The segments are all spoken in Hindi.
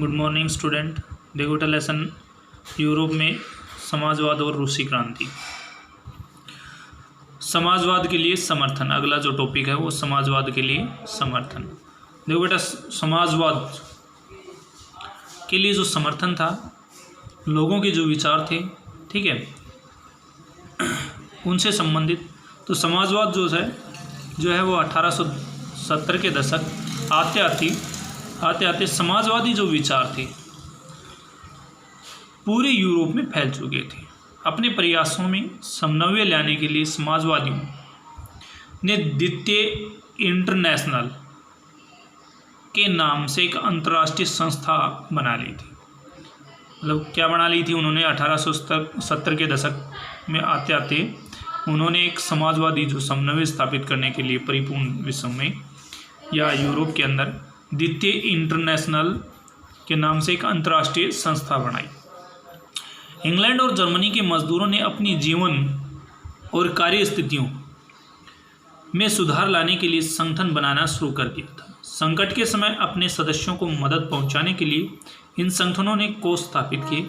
Good morning student. देखो बेटा लेसन यूरोप में समाजवाद और रूसी क्रांति। समाजवाद के लिए समर्थन, अगला जो टॉपिक है वो समाजवाद के लिए समर्थन। देखो बेटा समाजवाद के लिए जो समर्थन था, लोगों के जो विचार थे, ठीक है, उनसे संबंधित। तो समाजवाद जो है वो 1870 के दशक आते आते समाजवादी जो विचार थे पूरे यूरोप में फैल चुके थे। अपने प्रयासों में समन्वय लाने के लिए समाजवादियों ने द्वितीय इंटरनेशनल के नाम से एक अंतर्राष्ट्रीय संस्था बना ली थी। मतलब क्या बना ली थी उन्होंने? 1870 के दशक में आते आते उन्होंने एक समाजवादी जो समन्वय स्थापित करने के लिए परिपूर्ण विश्व में या यूरोप के अंदर द्वितीय इंटरनेशनल के नाम से एक अंतर्राष्ट्रीय संस्था बनाई। इंग्लैंड और जर्मनी के मजदूरों ने अपनी जीवन और कार्य स्थितियों में सुधार लाने के लिए संगठन बनाना शुरू कर दिया था। संकट के समय अपने सदस्यों को मदद पहुंचाने के लिए इन संगठनों ने कोष स्थापित किए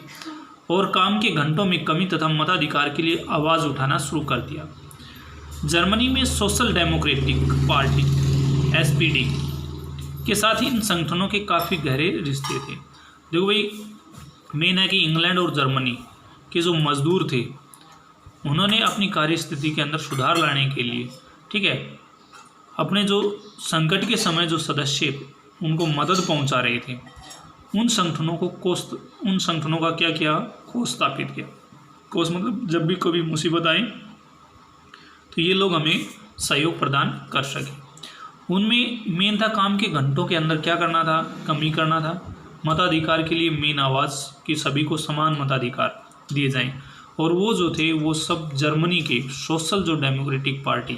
और काम के घंटों में कमी तथा मताधिकार के लिए आवाज़ उठाना शुरू कर दिया। जर्मनी में सोशल डेमोक्रेटिक पार्टी SPD के साथ ही इन संगठनों के काफ़ी गहरे रिश्ते थे। देखो भाई, मेन है कि इंग्लैंड और जर्मनी के जो मजदूर थे उन्होंने अपनी कार्य स्थिति के अंदर सुधार लाने के लिए, ठीक है, अपने जो संकट के समय जो सदस्य उनको मदद पहुंचा रहे थे, उन संगठनों का क्या किया? कोष स्थापित किया। कोष मतलब जब भी कभी मुसीबत आए तो ये लोग हमें सहयोग प्रदान कर सके। उनमें मेन था काम के घंटों के अंदर क्या करना था? कमी करना था। मताधिकार के लिए मेन आवाज़ कि सभी को समान मताधिकार दिए जाएं। और वो जो थे वो सब जर्मनी के सोशल जो डेमोक्रेटिक पार्टी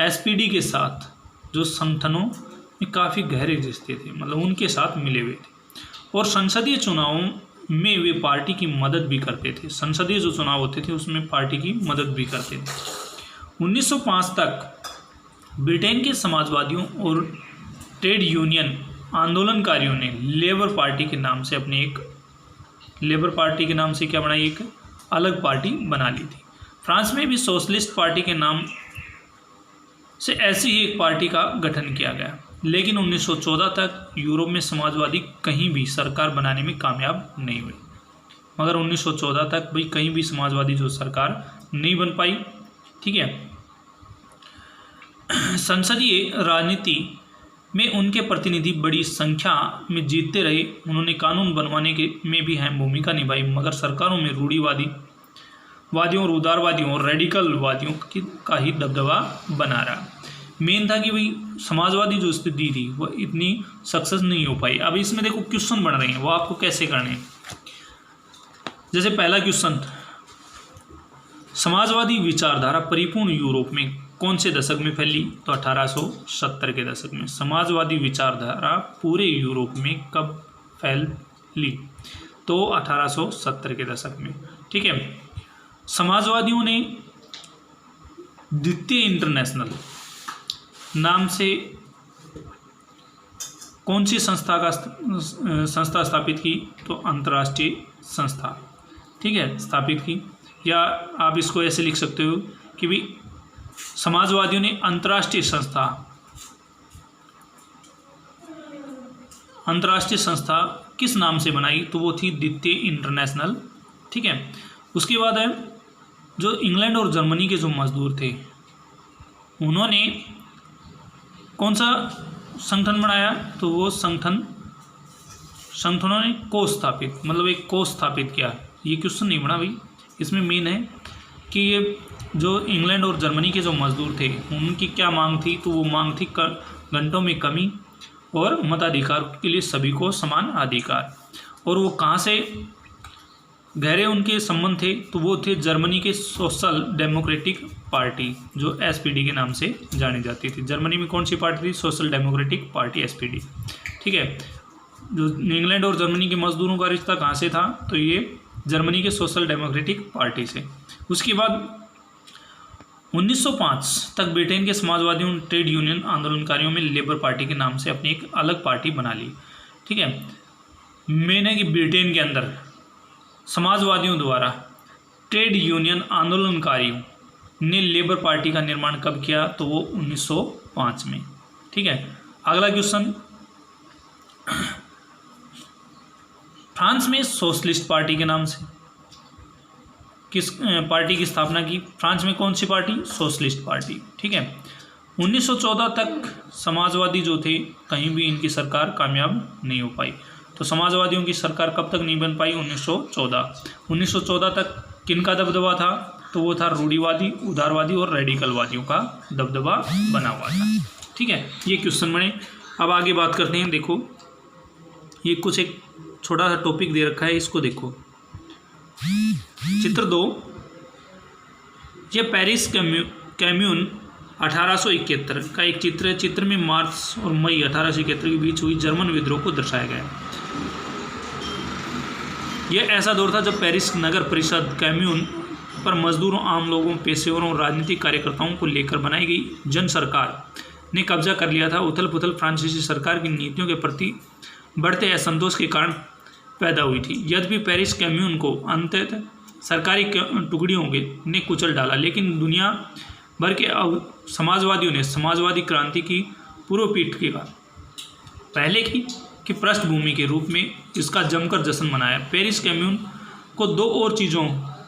SPD के साथ जो संगठनों में काफ़ी गहरे रिश्ते थे, मतलब उनके साथ मिले हुए थे। और संसदीय चुनावों में वे पार्टी की मदद भी करते थे। संसदीय जो चुनाव होते थे उसमें पार्टी की मदद भी करते थे। 1905 तक ब्रिटेन के समाजवादियों और ट्रेड यूनियन आंदोलनकारियों ने लेबर पार्टी के नाम से क्या बनाई? एक अलग पार्टी बना ली थी। फ्रांस में भी सोशलिस्ट पार्टी के नाम से ऐसी ही एक पार्टी का गठन किया गया। लेकिन 1914 तक यूरोप में समाजवादी कहीं भी सरकार बनाने में कामयाब नहीं हुए। मगर 1914 तक भाई कहीं भी समाजवादी जो सरकार नहीं बन पाई, ठीक है। संसदीय राजनीति में उनके प्रतिनिधि बड़ी संख्या में जीतते रहे। उन्होंने कानून बनवाने के में भी अहम भूमिका निभाई, मगर सरकारों में रूढ़िवादियों और उदारवादियों और रेडिकल वादियों का ही दबदबा बना रहा। मेन था कि भाई समाजवादी जो स्थिति थी वह इतनी सक्सेस नहीं हो पाई। अब इसमें देखो क्वेश्चन बन रहे हैं, वो आपको कैसे करने हैं। जैसे पहला क्वेश्चन, समाजवादी विचारधारा परिपूर्ण यूरोप में कौन से दशक में फैली? तो 1870 के दशक में। समाजवादी विचारधारा पूरे यूरोप में कब फैली? तो 1870 के दशक में, ठीक है। समाजवादियों ने द्वितीय इंटरनेशनल नाम से कौन सी संस्था स्थापित की? तो अंतर्राष्ट्रीय संस्था, ठीक है, स्थापित की। या आप इसको ऐसे लिख सकते हो कि भी समाजवादियों ने अंतर्राष्ट्रीय संस्था किस नाम से बनाई? तो वो थी द्वितीय इंटरनेशनल, ठीक है। उसके बाद है जो इंग्लैंड और जर्मनी के जो मजदूर थे उन्होंने कौन सा संगठन बनाया? तो वो संगठनों ने कोष स्थापित, मतलब एक कोष स्थापित किया। ये क्वेश्चन नहीं बना भाई, इसमें मेन है कि ये जो इंग्लैंड और जर्मनी के जो मजदूर थे उनकी क्या मांग थी? तो वो मांग थी घंटों में कमी और मताधिकार के लिए सभी को समान अधिकार। और वो कहाँ से गहरे उनके संबंध थे? तो वो थे जर्मनी के सोशल डेमोक्रेटिक पार्टी जो SPD के नाम से जानी जाती थी। जर्मनी में कौन सी पार्टी थी? सोशल डेमोक्रेटिक पार्टी SPD, ठीक है। जो इंग्लैंड और जर्मनी के मजदूरों का रिश्ता कहाँ से था? तो ये जर्मनी के सोशल डेमोक्रेटिक पार्टी से। उसके बाद 1905 तक ब्रिटेन के समाजवादियों ट्रेड यूनियन आंदोलनकारियों में लेबर पार्टी के नाम से अपनी एक अलग पार्टी बना ली, ठीक है। मैंने कि ब्रिटेन के अंदर समाजवादियों द्वारा ट्रेड यूनियन आंदोलनकारियों ने लेबर पार्टी का निर्माण कब किया, तो वो 1905 में। ठीक है, अगला क्वेश्चन, फ्रांस में सोशलिस्ट पार्टी के नाम से किस पार्टी की स्थापना की? फ्रांस में कौन सी पार्टी? Socialist party. ठीक है, 1914 तक समाजवादी जो थे कहीं भी इनकी सरकार कामयाब नहीं हो पाई। तो समाजवादियों की सरकार कब तक नहीं बन पाई? 1914 तक किनका दबदबा था? तो वो था रूढ़िवादी, उदारवादी और रेडिकलवादियों का दबदबा बना हुआ था। ठीक है, ये क्वेश्चन बने। अब आगे बात करते हैं। देखो, ये कुछ एक छोटा सा टॉपिक दे रखा है, इसको देखो। चित्र 2, ये पेरिस कम्यून 1871 का एक चित्र है। चित्र में मार्च और मई 1871 के बीच हुई जर्मन विद्रोह को दर्शाया गया है। यह ऐसा दौर था जब पेरिस नगर परिषद कम्यून पर मजदूरों, आम लोगों, पेशेवरों और राजनीतिक कार्यकर्ताओं को लेकर बनाई गई जन सरकार ने कब्जा कर लिया था। उथल पुथल फ्रांसीसी सरकार की नीतियों के प्रति बढ़ते असंतोष के कारण पैदा हुई थी। यद्यपि पेरिस कम्यून को अंततः सरकारी टुकड़ियों ने कुचल डाला, लेकिन दुनिया भर के समाजवादियों ने समाजवादी क्रांति की पूर्व पीठ के बाद पहले की पृष्ठभूमि के रूप में इसका जमकर जश्न मनाया। पेरिस कम्यून को दो और चीज़ों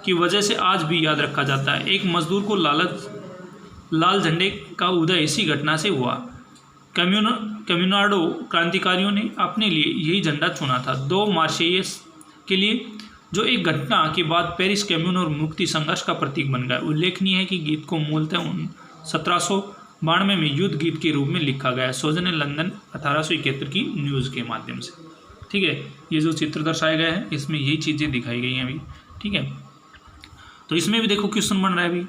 की वजह से आज भी याद रखा जाता है। एक, मजदूर को लाल झंडे का उदय इसी घटना से हुआ। कम्युनार्डो क्रांतिकारियों ने अपने लिए यही झंडा चुना था। 2, मार्शेयस के लिए, जो एक घटना के बाद पेरिस कम्यून और मुक्ति संघर्ष का प्रतीक बन गया। उल्लेखनीय है कि गीत को मूलतः 1792 में युद्ध गीत के रूप में लिखा गया। सोजन लंदन 1871 की न्यूज़ के माध्यम से। ठीक है, ये जो चित्र दर्शाया गया है इसमें यही चीज़ें दिखाई गई हैं अभी। ठीक है, तो इसमें भी देखो क्वेश्चन बन रहा है अभी,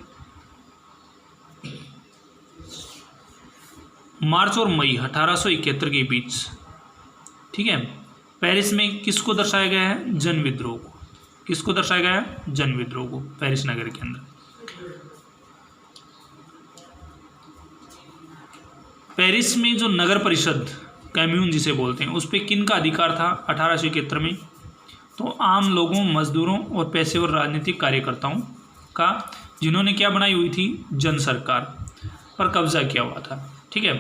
मार्च और मई 1871 के बीच। ठीक है, पेरिस में किसको दर्शाया गया है? जन विद्रोह को। किसको दर्शाया गया है? जन विद्रोह को, पेरिस नगर के अंदर। पेरिस में जो नगर परिषद कम्यून जिसे बोलते हैं, उस पर किन का अधिकार था 1871 में? तो आम लोगों, मजदूरों और पेशेवर राजनीतिक कार्यकर्ताओं का, जिन्होंने क्या बनाई हुई थी? जन सरकार पर कब्जा किया हुआ था। ठीक है,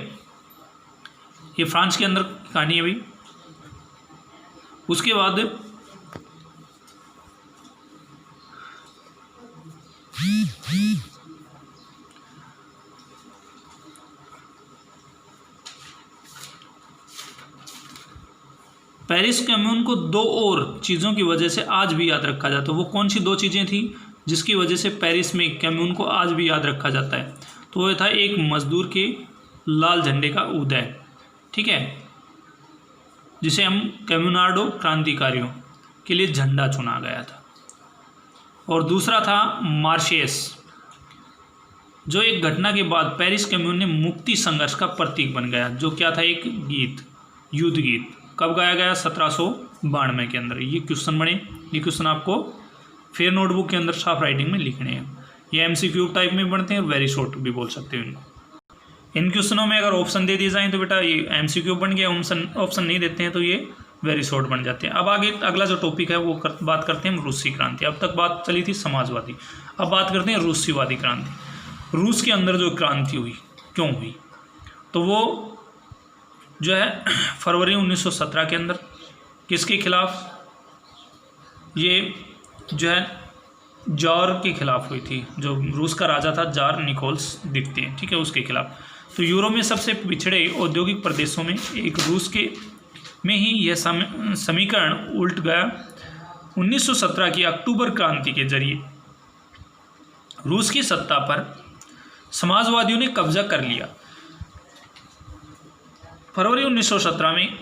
ये फ्रांस के अंदर कहानी है भाई। उसके बाद पेरिस कम्यून को दो और चीज़ों की वजह से आज भी याद रखा जाता है। वो कौन सी दो चीज़ें थी जिसकी वजह से पेरिस में कम्यून को आज भी याद रखा जाता है? तो वो था, एक, मजदूर के लाल झंडे का उदय, ठीक है, जिसे हम कम्युनार्डो क्रांतिकारियों के लिए झंडा चुना गया था। और दूसरा था मार्शेस, जो एक घटना के बाद पेरिस कम्यून ने मुक्ति संघर्ष का प्रतीक बन गया, जो क्या था? एक गीत, युद्ध गीत। कब गाया गया? 1792 के अंदर। ये क्वेश्चन बने। ये क्वेश्चन आपको फिर नोटबुक के अंदर साफ राइटिंग में लिखने हैं। ये एमसीक्यू टाइप में बनते हैं, वेरी शॉर्ट भी बोल सकते हैं इनको। इन क्वेश्चनों में अगर ऑप्शन दे दिए जाएँ तो बेटा ये एमसीक्यू बन गया, ऑप्शन नहीं देते हैं तो ये वेरी शॉर्ट बन जाते हैं। अब आगे अगला जो टॉपिक है वो बात करते हैं रूसी क्रांति। अब तक बात चली थी समाजवादी, अब बात करते हैं रूसीवादी क्रांति। रूस के अंदर जो क्रांति हुई, क्यों हुई? तो वो जो है फरवरी 1917 के अंदर किसके खिलाफ? ये जो है जार के खिलाफ हुई थी, जो रूस का राजा था जार निकोल्स द्वितीय, ठीक है, उसके खिलाफ। तो यूरोप में सबसे पिछड़े औद्योगिक प्रदेशों में एक रूस के में ही यह समीकरण उल्ट गया। 1917 की अक्टूबर क्रांति के जरिए रूस की सत्ता पर समाजवादियों ने कब्जा कर लिया। फरवरी 1917 में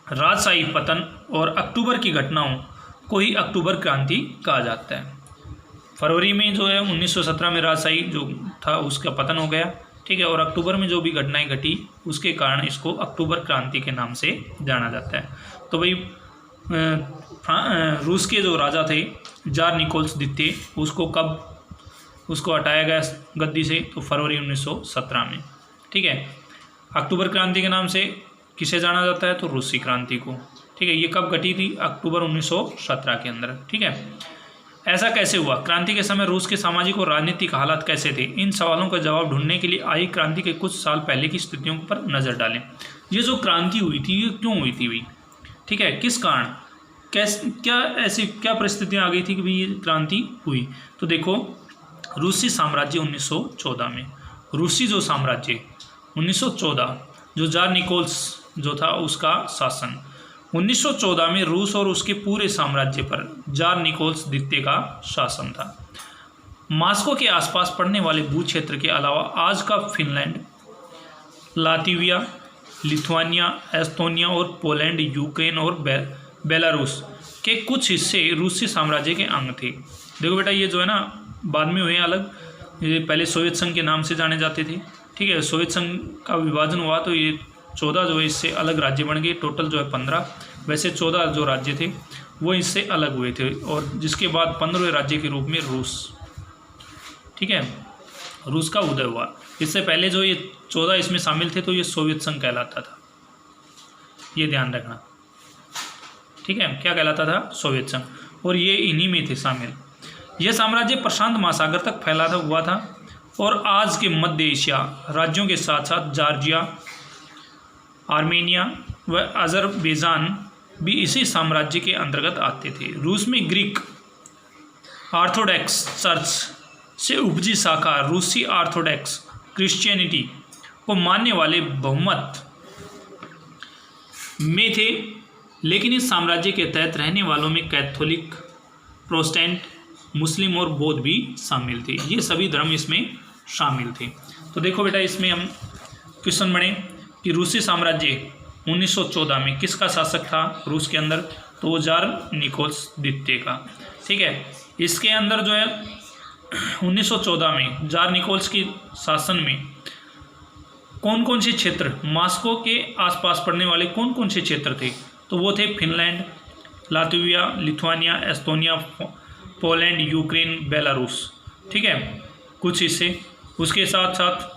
राजशाही पतन और अक्टूबर की घटनाओं को ही अक्टूबर क्रांति कहा जाता है। फरवरी में जो है 1917 में राजशाही जो था उसका पतन हो गया, ठीक है, और अक्टूबर में जो भी घटनाएं घटी उसके कारण इसको अक्टूबर क्रांति के नाम से जाना जाता है। तो भाई रूस के जो राजा थे जार निकोल्स द्वितीय, उसको हटाया गया गद्दी से, तो फरवरी 1917 में, ठीक है। अक्टूबर क्रांति के नाम से किसे जाना जाता है? तो रूसी क्रांति को, ठीक है। ठीक है, ये कब घटी थी? अक्टूबर 1917 के अंदर। ठीक है, ऐसा कैसे हुआ? क्रांति के समय रूस के सामाजिक और राजनीतिक हालात कैसे थे? इन सवालों का जवाब ढूंढने के लिए आई क्रांति के कुछ साल पहले की स्थितियों पर नजर डालें। ये जो क्रांति हुई थी ये क्यों हुई थी भाई? ठीक है, किस कारण, कैसे, क्या ऐसी क्या परिस्थितियां आ गई थी कि भाई ये क्रांति हुई? तो देखो, रूसी साम्राज्य 1914 में, रूसी जो साम्राज्य 1914, जो जार निकोल्स जो था उसका शासन, 1914 में रूस और उसके पूरे साम्राज्य पर जार निकोल्स द्वितीय का शासन था। मॉस्को के आसपास पड़ने वाले भू क्षेत्र के अलावा आज का फिनलैंड, लातविया, लिथुआनिया, एस्तोनिया और पोलैंड, यूक्रेन और बेलारूस के कुछ हिस्से रूसी साम्राज्य के अंग थे। देखो बेटा, ये जो है ना बाद में हुए अलग, ये पहले सोवियत संघ के नाम से जाने जाते थे। ठीक है, सोवियत संघ का विभाजन हुआ तो ये 14 जो है इससे अलग राज्य बन गए, टोटल जो है 15, वैसे 14 जो राज्य थे वो इससे अलग हुए थे, और जिसके बाद 15वें राज्य के रूप में रूस, ठीक है, रूस का उदय हुआ। इससे पहले जो ये 14 इसमें शामिल थे तो ये सोवियत संघ कहलाता था, ये ध्यान रखना। ठीक है, क्या कहलाता था? सोवियत संघ, और ये इन्हीं में थे शामिल। यह साम्राज्य प्रशांत महासागर तक फैला हुआ था और आज के मध्य एशिया राज्यों के साथ साथ जॉर्जिया, आर्मेनिया व अजरबैजान भी इसी साम्राज्य के अंतर्गत आते थे। रूस में ग्रीक ऑर्थोडॉक्स चर्च से उपजी शाखा रूसी ऑर्थोडॉक्स क्रिश्चियनिटी को मानने वाले बहुमत में थे, लेकिन इस साम्राज्य के तहत रहने वालों में कैथोलिक, प्रोटेस्टेंट, मुस्लिम और बौद्ध भी शामिल थे। ये सभी धर्म इसमें शामिल थे। तो देखो बेटा, इसमें हम क्वेश्चन बने कि रूसी साम्राज्य 1914 में किसका शासक था रूस के अंदर? तो वो जार निकोल्स द्वितीय का। ठीक है, इसके अंदर जो है 1914 में जार निकोल्स की शासन में कौन कौन से क्षेत्र, मॉस्को के आसपास पड़ने वाले कौन कौन से क्षेत्र थे? तो वो थे Finland, Latvia, Lithuania, Estonia, Poland, Ukraine, Belarus. ठीक है, कुछ हिस्से, उसके साथ साथ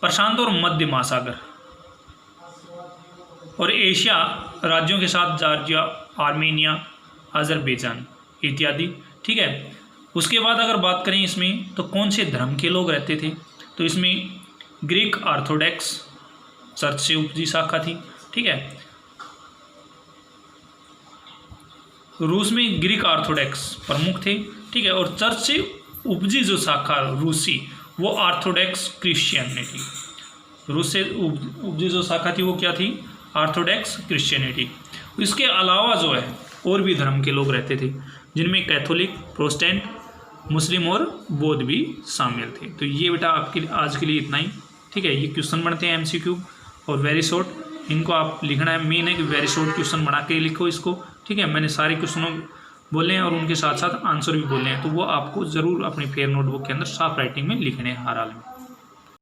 प्रशांत और मध्य महासागर और एशिया राज्यों के साथ जॉर्जिया, आर्मेनिया, अजरबैजान इत्यादि। ठीक है, उसके बाद अगर बात करें इसमें तो कौन से धर्म के लोग रहते थे? तो इसमें ग्रीक ऑर्थोडॉक्स चर्च से उपजी शाखा थी। ठीक है, रूस में ग्रीक ऑर्थोडॉक्स प्रमुख थे। ठीक है, और चर्च से उपजी जो शाखा रूसी वो ऑर्थोडॉक्स क्रिश्चियनिटी, रूस से उपजी जो शाखा थी वो क्या थी? Orthodox Christianity. इसके अलावा जो है और भी धर्म के लोग रहते थे, जिनमें कैथोलिक, प्रोटेस्टेंट, मुस्लिम और बौद्ध भी शामिल थे। तो ये बेटा आपके आज के लिए इतना ही। ठीक है, ये क्वेश्चन बनते हैं MCQ और वेरी शॉर्ट, इनको आप लिखना है। मेन है कि वेरी शॉर्ट क्वेश्चन बना के लिखो इसको। ठीक है, मैंने सारे क्वेश्चनों बोले हैं और उनके साथ साथ आंसर भी बोले हैं, तो वो आपको ज़रूर अपनी फेयर नोटबुक के अंदर साफ राइटिंग में लिखने हैं हर हाल में।